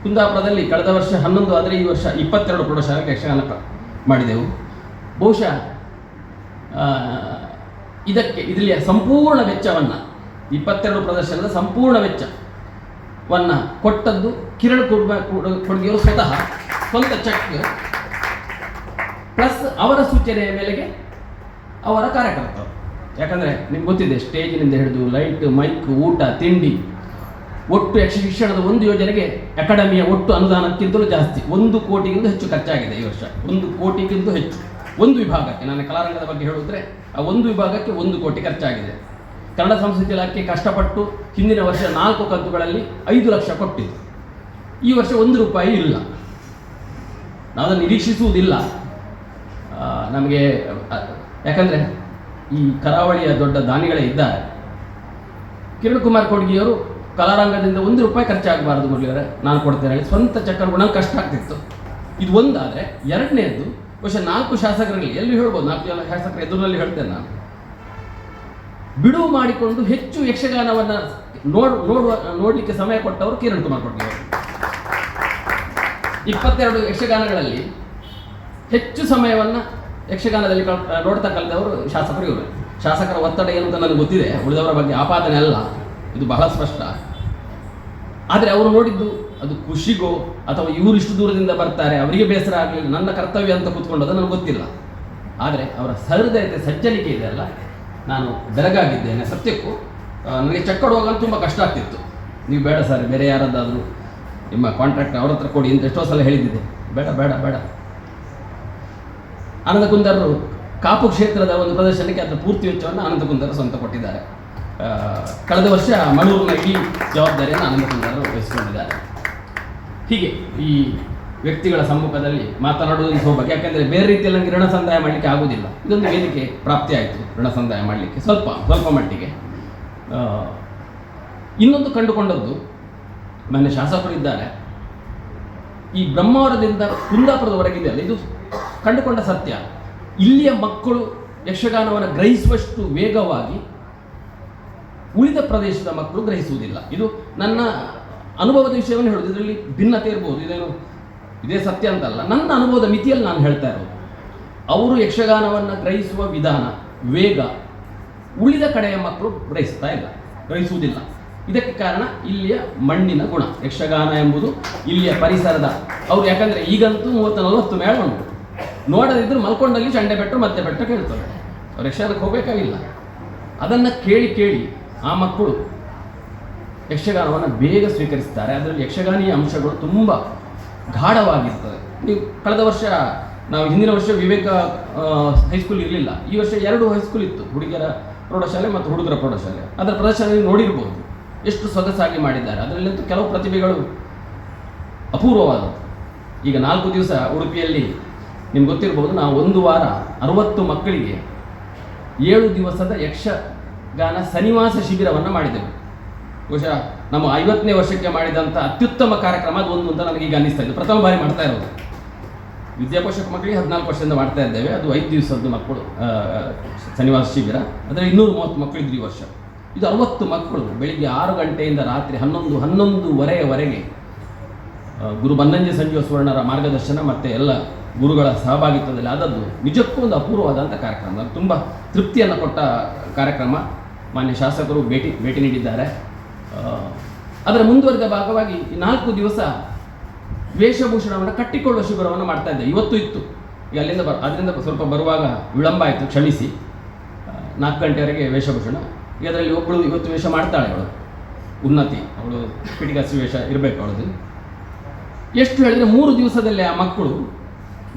ಕುಂದಾಪುರದಲ್ಲಿ ಕಳೆದ ವರ್ಷ 11 ಆದರೆ ಈ ವರ್ಷ 22 ಪ್ರೌಢಶಾಲೆಗೆ ಯಕ್ಷಗಾನ ಮಾಡಿದೆವು. ಬಹುಶಃ ಇದರಲ್ಲಿ ಸಂಪೂರ್ಣ ವೆಚ್ಚವನ್ನು 22 ಪ್ರದರ್ಶನದ ಸಂಪೂರ್ಣ ವೆಚ್ಚವನ್ನು ಕೊಟ್ಟದ್ದು ಕಿರಣ್ ಕೊಡ್ಗೆಯವರು ಸ್ವಂತ ಚೆಕ್ ಪ್ಲಸ್ ಅವರ ಸೂಚನೆಯ ಮೇಲೆಗೆ ಅವರ ಕಾರ್ಯಕರ್ತರು. ಯಾಕಂದರೆ ನಿಮ್ಗೆ ಗೊತ್ತಿದೆ, ಸ್ಟೇಜಿನಿಂದ ಹಿಡಿದು ಲೈಟ್, ಮೈಕ್, ಊಟ, ತಿಂಡಿ, ಒಟ್ಟು ಶಿಕ್ಷಣದ ಒಂದು ಯೋಜನೆಗೆ ಅಕಾಡೆಮಿಯ ಒಟ್ಟು ಅನುದಾನಕ್ಕಿಂತಲೂ ಜಾಸ್ತಿ 1 ಕೋಟಿಗಿಂತ ಹೆಚ್ಚು ಖರ್ಚಾಗಿದೆ ಈ ವರ್ಷ. 1 ಕೋಟಿಗಿಂತ ಹೆಚ್ಚು ಒಂದು ವಿಭಾಗಕ್ಕೆ. ನಾನು ಕಲಾರಂಗದ ಬಗ್ಗೆ ಹೇಳಿದ್ರೆ ಆ ಒಂದು ವಿಭಾಗಕ್ಕೆ 1 ಕೋಟಿ ಖರ್ಚಾಗಿದೆ. ಕನ್ನಡ ಸಂಸ್ಕೃತಿ ಇಲಾಖೆ ಕಷ್ಟಪಟ್ಟು ಹಿಂದಿನ ವರ್ಷ 4 ಕಂತುಗಳಲ್ಲಿ 5 ಲಕ್ಷ ಕೊಟ್ಟಿತ್ತು. ಈ ವರ್ಷ 1 ರೂಪಾಯಿ ಇಲ್ಲ. ನಾವು ಅದನ್ನು ನಿರೀಕ್ಷಿಸುವುದಿಲ್ಲ ನಮಗೆ. ಯಾಕಂದರೆ ಈ ಕರಾವಳಿಯ ದೊಡ್ಡ ದಾನಿಗಳೇ ಇದ್ದಾರೆ. ಕಿರಣ್ ಕುಮಾರ್ ಕೊಡ್ಗಿಯವರು ಕಲಾರಂಗದಿಂದ 1 ರೂಪಾಯಿ ಖರ್ಚಾಗಬಾರ್ದು ಮುರಳಿಯವರೇ, ನಾನು ಕೊಡ್ತೇನೆ ಹೇಳಿ ಸ್ವಂತ ಚಕ್ಕರ್ ನಂಗೆ ಕಷ್ಟ ಆಗ್ತಿತ್ತು. ಇದು ಒಂದಾದರೆ, ಎರಡನೇದು ಬಹುಶಃ 4 ಶಾಸಕರಲ್ಲಿ ಎಲ್ಲಿ ಹೇಳ್ಬೋದು, 4 ಶಾಸಕರ ಎದುರಿನಲ್ಲಿ ಹೇಳ್ತೇನೆ ನಾನು, ಬಿಡುವು ಮಾಡಿಕೊಂಡು ಹೆಚ್ಚು ಯಕ್ಷಗಾನವನ್ನು ನೋಡಲಿಕ್ಕೆ ಸಮಯ ಕೊಟ್ಟವರು ಕಿರಣ್ ಕುಮಾರ್ ಕೊಡ್ಗಿಯವರು. 22 ಯಕ್ಷಗಾನಗಳಲ್ಲಿ ಹೆಚ್ಚು ಸಮಯವನ್ನು ಯಕ್ಷಗಾನದಲ್ಲಿ ನೋಡ್ತಾ ಕಲಿತವರು ಶಾಸಕರು ಇವರು. ಶಾಸಕರ ಒತ್ತಡ ಏನು ಅಂತ ನನಗೆ ಗೊತ್ತಿದೆ, ಉಳಿದವರ ಬಗ್ಗೆ ಆಪಾದನೆ ಅಲ್ಲ, ಇದು ಬಹಳ ಸ್ಪಷ್ಟ. ಆದರೆ ಅವರು ನೋಡಿದ್ದು ಅದು ಖುಷಿಗೋ ಅಥವಾ ಇವರು ಇಷ್ಟು ದೂರದಿಂದ ಬರ್ತಾರೆ ಅವರಿಗೆ ಬೇಸರ ಆಗಲಿಲ್ಲ, ನನ್ನ ಕರ್ತವ್ಯ ಅಂತ ಕೂತ್ಕೊಂಡೋದು ನನಗೆ ಗೊತ್ತಿಲ್ಲ. ಆದರೆ ಅವರ ಸಹೃದಯತೆ, ಸಜ್ಜನಿಕೆ ಇದೆಯಲ್ಲ, ನಾನು ಬೆರಗಾಗಿದ್ದೇನೆ ಸತ್ಯಕ್ಕೂ. ನನಗೆ ಚೆಕ್ ಕೊಡುವಾಗ ತುಂಬ ಕಷ್ಟ ಆಗ್ತಿತ್ತು. ನೀವು ಬೇಡ ಸರ್, ಬೇರೆ ಯಾರದ್ದಾದರೂ ನಿಮ್ಮ ಕಾಂಟ್ರಾಕ್ಟ್ ಅವ್ರ ಹತ್ರ ಕೊಡಿ ಅಂತ ಎಷ್ಟೋ ಸಲ ಹೇಳಿದ್ದಿದೆ. ಬೇಡ ಬೇಡ ಬೇಡ. ಆನಂದ ಕುಂದರರು ಕಾಪು ಕ್ಷೇತ್ರದ ಒಂದು ಪ್ರದರ್ಶನಕ್ಕೆ ಅದರ ಪೂರ್ತಿ ವೆಚ್ಚವನ್ನು ಆನಂದ ಕುಂದರರು ಸ್ವಂತ ಕೊಟ್ಟಿದ್ದಾರೆ. ಕಳೆದ ವರ್ಷ ಮಣೂರಿನ ಇಡೀ ಜವಾಬ್ದಾರಿಯನ್ನು ಆನಂದ ಕುಂದರರು ವಹಿಸಿಕೊಂಡಿದ್ದಾರೆ. ಹೀಗೆ ಈ ವ್ಯಕ್ತಿಗಳ ಸಮ್ಮುಖದಲ್ಲಿ ಮಾತನಾಡುವುದು ಸೌಭಾಗ್ಯ. ಯಾಕೆಂದರೆ ಬೇರೆ ರೀತಿಯಲ್ಲಿ ನನಗೆ ಋಣ ಸಂದಾಯ ಮಾಡಲಿಕ್ಕೆ ಆಗುವುದಿಲ್ಲ. ಇದೊಂದು ವೇದಿಕೆ ಪ್ರಾಪ್ತಿಯಾಯಿತು ಋಣ ಸಂದಾಯ ಮಾಡಲಿಕ್ಕೆ ಸ್ವಲ್ಪ ಮಟ್ಟಿಗೆ. ಇನ್ನೊಂದು ಕಂಡುಕೊಂಡದ್ದು, ಮೊನ್ನೆ ಶಾಸಕರು ಇದ್ದಾರೆ, ಈ ಬ್ರಹ್ಮಾವರದಿಂದ ಕುಂದಾಪುರದವರೆಗಿದೆಯಲ್ಲ, ಇದು ಕಂಡುಕೊಂಡ ಸತ್ಯ. ಇಲ್ಲಿಯ ಮಕ್ಕಳು ಯಕ್ಷಗಾನವನ್ನು ಗ್ರಹಿಸುವಷ್ಟು ವೇಗವಾಗಿ ಉಳಿದ ಪ್ರದೇಶದ ಮಕ್ಕಳು ಗ್ರಹಿಸುವುದಿಲ್ಲ. ಇದು ನನ್ನ ಅನುಭವದ ವಿಷಯವನ್ನು ಹೇಳೋದು. ಇದರಲ್ಲಿ ಭಿನ್ನತೆ ಇರ್ಬೋದು, ಇದೇ ಸತ್ಯ ಅಂತಲ್ಲ, ನನ್ನ ಅನುಭವದ ಮಿತಿಯಲ್ಲಿ ನಾನು ಹೇಳ್ತಾ ಇರೋದು. ಅವರು ಯಕ್ಷಗಾನವನ್ನು ಗ್ರಹಿಸುವ ವಿಧಾನ, ವೇಗ ಉಳಿದ ಕಡೆಯ ಮಕ್ಕಳು ಗ್ರಹಿಸುವುದಿಲ್ಲ. ಇದಕ್ಕೆ ಕಾರಣ ಇಲ್ಲಿಯ ಮಣ್ಣಿನ ಗುಣ. ಯಕ್ಷಗಾನ ಎಂಬುದು ಇಲ್ಲಿಯ ಪರಿಸರದ ಅವರು, ಯಾಕಂದರೆ ಈಗಂತೂ 30-40 ಮೇಳ ಉಂಟು. ನೋಡದಿದ್ದರೂ ಮಲ್ಕೊಂಡಲ್ಲಿ ಚಂಡೆ ಬೆಟ್ಟರು ಮತ್ತೆ ಬೆಟ್ಟ ಕೇಳ್ತಾರೆ. ಅವ್ರು ಯಕ್ಷಗಾನಕ್ಕೆ ಹೋಗಬೇಕಾಗಿಲ್ಲ. ಅದನ್ನು ಕೇಳಿ ಆ ಮಕ್ಕಳು ಯಕ್ಷಗಾನವನ್ನು ಬೇಗ ಸ್ವೀಕರಿಸ್ತಾರೆ. ಅದರಲ್ಲಿ ಯಕ್ಷಗಾನೀಯ ಅಂಶಗಳು ತುಂಬ ಗಾಢವಾಗಿರ್ತದೆ. ನೀವು ಕಳೆದ ವರ್ಷ, ನಾವು ಹಿಂದಿನ ವರ್ಷ ವಿವೇಕ ಹೈಸ್ಕೂಲ್ ಇರಲಿಲ್ಲ, ಈ ವರ್ಷ 2 ಹೈಸ್ಕೂಲ್ ಇತ್ತು, ಹುಡುಗಿಯರ ಪ್ರೌಢಶಾಲೆ ಮತ್ತು ಹುಡುಗರ ಪ್ರೌಢಶಾಲೆ. ಅದರ ಪ್ರದರ್ಶನ ನೋಡಿರ್ಬೋದು, ಎಷ್ಟು ಸೊಗಸಾಗಿ ಮಾಡಿದ್ದಾರೆ. ಅದರಲ್ಲಂತೂ ಕೆಲವು ಪ್ರತಿಭೆಗಳು ಅಪೂರ್ವವಾದವು. ಈಗ 4 ದಿವಸ ಉಡುಪಿಯಲ್ಲಿ ನಿಮ್ಗೆ ಗೊತ್ತಿರ್ಬೋದು, ನಾವು 1 ವಾರ 60 ಮಕ್ಕಳಿಗೆ 7 ದಿವಸದ ಯಕ್ಷಗಾನ ಸನ್ನಿವಾಸ ಶಿಬಿರವನ್ನು ಮಾಡಿದೆವು. ಬಹುಶಃ ನಮ್ಮ 50ನೇ ವರ್ಷಕ್ಕೆ ಮಾಡಿದಂಥ ಅತ್ಯುತ್ತಮ ಕಾರ್ಯಕ್ರಮ ಅದು ಒಂದು ಅಂತ ನನಗೀಗ ಅನ್ನಿಸ್ತಾ ಇದೆ. ಪ್ರಥಮ ಬಾರಿ ಮಾಡ್ತಾ ಇರೋದು. ವಿದ್ಯಾಪೋಷಕ ಮಕ್ಕಳಿಗೆ 14 ವರ್ಷದಿಂದ ಮಾಡ್ತಾ ಇದ್ದೇವೆ. ಅದು 5 ದಿವಸದ್ದು ಮಕ್ಕಳು ಸನ್ನಿವಾಸ ಶಿಬಿರ. ಅದರಲ್ಲಿ 230 ಮಕ್ಕಳಿದ್ರು ಈ ವರ್ಷ. ಇದು 60 ಮಕ್ಕಳು ಬೆಳಿಗ್ಗೆ 6 ಗಂಟೆಯಿಂದ ರಾತ್ರಿ 11-11:30ವರೆಗೆ ಗುರು ಬನ್ನಂಜೆ ಸಂಜೀವ ಸುವರ್ಣರ ಮಾರ್ಗದರ್ಶನ ಮತ್ತು ಎಲ್ಲ ಗುರುಗಳ ಸಹಭಾಗಿತ್ವದಲ್ಲಿ ಆದದ್ದು ನಿಜಕ್ಕೂ ಒಂದು ಅಪೂರ್ವವಾದಂಥ ಕಾರ್ಯಕ್ರಮ. ಅದು ತುಂಬ ತೃಪ್ತಿಯನ್ನು ಕೊಟ್ಟ ಕಾರ್ಯಕ್ರಮ. ಮಾನ್ಯ ಶಾಸಕರು ಭೇಟಿ ನೀಡಿದ್ದಾರೆ. ಅದರ ಮುಂದುವರೆದ ಭಾಗವಾಗಿ ಈ 4 ದಿವಸ ವೇಷಭೂಷಣವನ್ನು ಕಟ್ಟಿಕೊಳ್ಳುವ ಶಿಬಿರವನ್ನು ಮಾಡ್ತಾ ಇದ್ದೆ. ಇವತ್ತು ಇತ್ತು. ಈಗ ಅದರಿಂದ ಸ್ವಲ್ಪ ಬರುವಾಗ ವಿಳಂಬ ಆಯಿತು, ಕ್ಷಮಿಸಿ. 4 ಗಂಟೆವರೆಗೆ ವೇಷಭೂಷಣ. ಇದರಲ್ಲಿ ಒಬ್ಬಳು ಇವತ್ತು ವೇಷ ಮಾಡ್ತಾಳೆ, ಅವಳು ಉನ್ನತಿ, ಅವಳು ಪಿಟಿಗಾಸಿ ವೇಷ ಇರಬೇಕು ಅವಳದು. ಎಷ್ಟು ಹೇಳಿದರೆ 3 ದಿವಸದಲ್ಲಿ ಆ ಮಕ್ಕಳು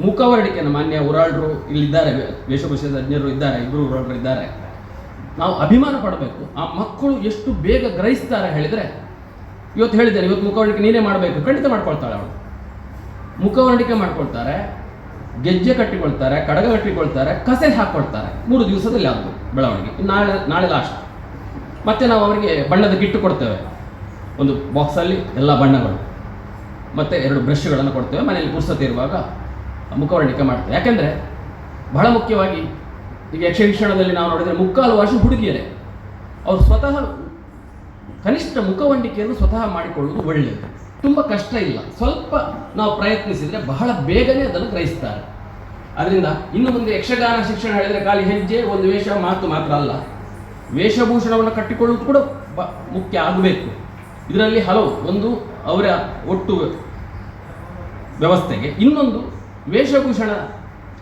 ಮುಖವರ್ಣಿಕೆಯನ್ನು, ಮಾನ್ಯ ಉರಾಳ್ರು ಇಲ್ಲಿದ್ದಾರೆ, ವೇಷಭೂಷಣ ತಜ್ಞರು ಇದ್ದಾರೆ, 2 ಉರಾಳ್ರು ಇದ್ದಾರೆ. ನಾವು ಅಭಿಮಾನ ಪಡಬೇಕು. ಆ ಮಕ್ಕಳು ಎಷ್ಟು ಬೇಗ ಗ್ರಹಿಸ್ತಾರೆ ಹೇಳಿದರೆ, ಇವತ್ತು ಹೇಳಿದ್ದೇನೆ, ಇವತ್ತು ಮುಖವರ್ಣಿಕೆ ನೀನೇ ಮಾಡಬೇಕು, ಖಂಡಿತ ಮಾಡ್ಕೊಳ್ತಾಳೆ ಅವಳು. ಮುಖವರ್ಣಿಕೆ ಮಾಡ್ಕೊಳ್ತಾರೆ, ಗೆಜ್ಜೆ ಕಟ್ಟಿಕೊಳ್ತಾರೆ, ಕಡಗ ಕಟ್ಟಿಕೊಳ್ತಾರೆ, ಕಸೆ ಹಾಕ್ಕೊಳ್ತಾರೆ. 3 ದಿವಸದಲ್ಲಿ ಆದ್ದು ಬೆಳವಣಿಗೆ. ನಾಳೆ ಲಾಸ್ಟ್. ಮತ್ತು ನಾವು ಅವರಿಗೆ ಬಣ್ಣದ ಕಿಟ್ಟು ಕೊಡ್ತೇವೆ. ಒಂದು ಬಾಕ್ಸಲ್ಲಿ ಎಲ್ಲ ಬಣ್ಣಗಳು ಮತ್ತು 2 ಬ್ರಷ್ಗಳನ್ನು ಕೊಡ್ತೇವೆ. ಮನೆಯಲ್ಲಿ ಪುಸ್ತಕ ಇರುವಾಗ ಮುಖವರ್ಣಿಕೆ ಮಾಡ್ತೇವೆ. ಯಾಕೆಂದರೆ ಬಹಳ ಮುಖ್ಯವಾಗಿ ಈಗ ಯಕ್ಷಗಾನದಲ್ಲಿ ನಾವು ನೋಡಿದರೆ 3/4 ವರ್ಷ ಹುಡುಗಿಯರೇ. ಅವರು ಸ್ವತಃ ಕನಿಷ್ಠ ಮುಖವರ್ಣಿಕೆಯನ್ನು ಸ್ವತಃ ಮಾಡಿಕೊಳ್ಳುವುದು ಒಳ್ಳೆಯದು. ತುಂಬ ಕಷ್ಟ ಇಲ್ಲ, ಸ್ವಲ್ಪ ನಾವು ಪ್ರಯತ್ನಿಸಿದರೆ ಬಹಳ ಬೇಗನೆ ಅದನ್ನು ಗ್ರಹಿಸ್ತಾರೆ. ಅದರಿಂದ ಇನ್ನು ಮುಂದೆ ಯಕ್ಷಗಾನ ಶಿಕ್ಷಣ ಹೇಳಿದರೆ ಖಾಲಿ ಹೆಜ್ಜೆ, ಒಂದು ವೇಷ, ಮಾತು ಮಾತ್ರ ಅಲ್ಲ, ವೇಷಭೂಷಣವನ್ನು ಕಟ್ಟಿಕೊಳ್ಳುವುದು ಕೂಡ ಮುಖ್ಯ ಆಗಬೇಕು. ಇದರಲ್ಲಿ ಹಲವು, ಒಂದು ಅವರ ಒಟ್ಟು ವ್ಯವಸ್ಥೆಗೆ, ಇನ್ನೊಂದು ವೇಷಭೂಷಣ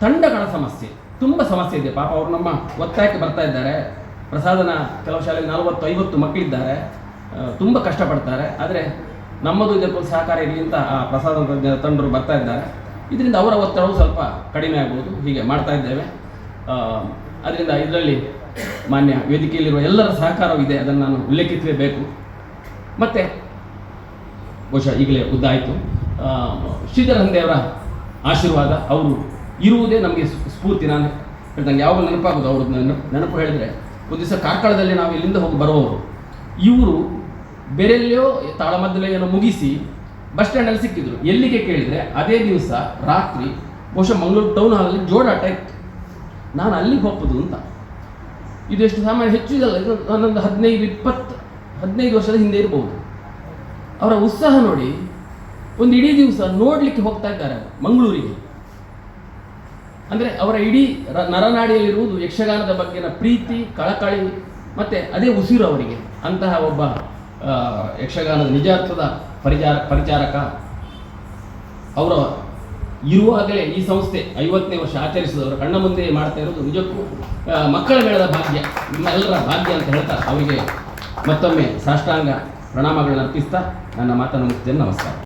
ತಂಡಗಳ ಸಮಸ್ಯೆ, ತುಂಬ ಸಮಸ್ಯೆ ಇದೆ. ಪಾಪ ಅವರು ನಮ್ಮ ಒತ್ತಾಯಕ್ಕೆ ಬರ್ತಾ ಇದ್ದಾರೆ. ಪ್ರಸಾದನ ಕೆಲವು ಶಾಲೆಯಲ್ಲಿ 40-50 ಮಕ್ಕಳಿದ್ದಾರೆ, ತುಂಬ ಕಷ್ಟಪಡ್ತಾರೆ. ಆದರೆ ನಮ್ಮದು ಇದಕ್ಕೆ ಸಹಕಾರ ಇರಲಿ ಅಂತ ಆ ಪ್ರಸಾದ ತಂಡರು ಬರ್ತಾ ಇದ್ದಾರೆ. ಇದರಿಂದ ಅವರ ಒತ್ತಡವು ಸ್ವಲ್ಪ ಕಡಿಮೆ ಆಗ್ಬೋದು. ಹೀಗೆ ಮಾಡ್ತಾ ಇದ್ದೇವೆ. ಅದರಿಂದ ಇದರಲ್ಲಿ ಮಾನ್ಯ ವೇದಿಕೆಯಲ್ಲಿರುವ ಎಲ್ಲರ ಸಹಕಾರವೂ ಇದೆ, ಅದನ್ನು ನಾನು ಉಲ್ಲೇಖಿಸಲೇಬೇಕು. ಮತ್ತು ಬಹುಶಃ ಈಗಲೇ ಉದ್ದಾಯಿತು, ಶ್ರೀಧರ ಹಂದೆಯವರ ಆಶೀರ್ವಾದ, ಅವರು ಇರುವುದೇ ನಮಗೆ ಸ್ಫೂರ್ತಿ. ನಾನು ಹೇಳ್ದಂಗೆ ಯಾವಾಗ ನೆನಪಾಗೋದು ಅವರು ನೆನಪು ಹೇಳಿದರೆ, ಒಂದು ದಿವಸ ಕಾರ್ಕಳದಲ್ಲಿ ನಾವು ಇಲ್ಲಿಂದ ಹೋಗಿ ಬರುವವರು, ಇವರು ಬೇರೆಲ್ಲೋ ತಾಳಮದ್ದಲೆಯನ್ನು ಮುಗಿಸಿ ಬಸ್ ಸ್ಟ್ಯಾಂಡಲ್ಲಿ ಸಿಕ್ಕಿದ್ರು. ಎಲ್ಲಿಗೆ ಕೇಳಿದರೆ ಅದೇ ದಿವಸ ರಾತ್ರಿ ಬಹುಶಃ ಮಂಗಳೂರು ಟೌನ್ ಹಾಲಲ್ಲಿ ಜೋಡಾಟ ಇತ್ತು. ನಾನು ಅಲ್ಲಿಗೆ ಹೋಗ್ಬೋದು ಅಂತ. ಇದು ಎಷ್ಟು ಸಾಮಾನ್ಯ, ಹೆಚ್ಚು ಇದಲ್ಲ, ಇದು ನಾನೊಂದು 15 ವರ್ಷದ ಹಿಂದೆ ಇರ್ಬೋದು. ಅವರ ಉತ್ಸಾಹ ನೋಡಿ, ಒಂದು ಇಡೀ ದಿವಸ ನೋಡಲಿಕ್ಕೆ ಹೋಗ್ತಾ ಇದ್ದಾರೆ ಮಂಗಳೂರಿಗೆ. ಅಂದರೆ ಅವರ ಇಡೀ ನರನಾಡಿಯಲ್ಲಿರುವುದು ಯಕ್ಷಗಾನದ ಬಗ್ಗೆನ ಪ್ರೀತಿ, ಕಳಕಳಿ, ಮತ್ತು ಅದೇ ಉಸಿರು ಅವರಿಗೆ. ಅಂತಹ ಒಬ್ಬ ಯಕ್ಷಗಾನದ ನಿಜಾರ್ಥದ ಪರಿಚಾರಕ ಅವರು ಇರುವಾಗಲೇ ಈ ಸಂಸ್ಥೆ 50ನೇ ವರ್ಷ ಆಚರಿಸಿದವರು ಕಣ್ಣ ಮುಂದೆ ಮಾಡ್ತಾ ಇರೋದು ನಿಜಕ್ಕೂ ಮಕ್ಕಳ ಮೇಳದ ಭಾಗ್ಯ, ನಿಮ್ಮೆಲ್ಲರ ಭಾಗ್ಯ ಅಂತ ಹೇಳ್ತಾ ಅವರಿಗೆ ಮತ್ತೊಮ್ಮೆ ಸಾಷ್ಟಾಂಗ ಪ್ರಣಾಮಗಳನ್ನು ಅರ್ಪಿಸ್ತಾ ನನ್ನ ಮಾತನ್ನು ಮುಗಿಸ್ತೇನೆ. ನಮಸ್ಕಾರ.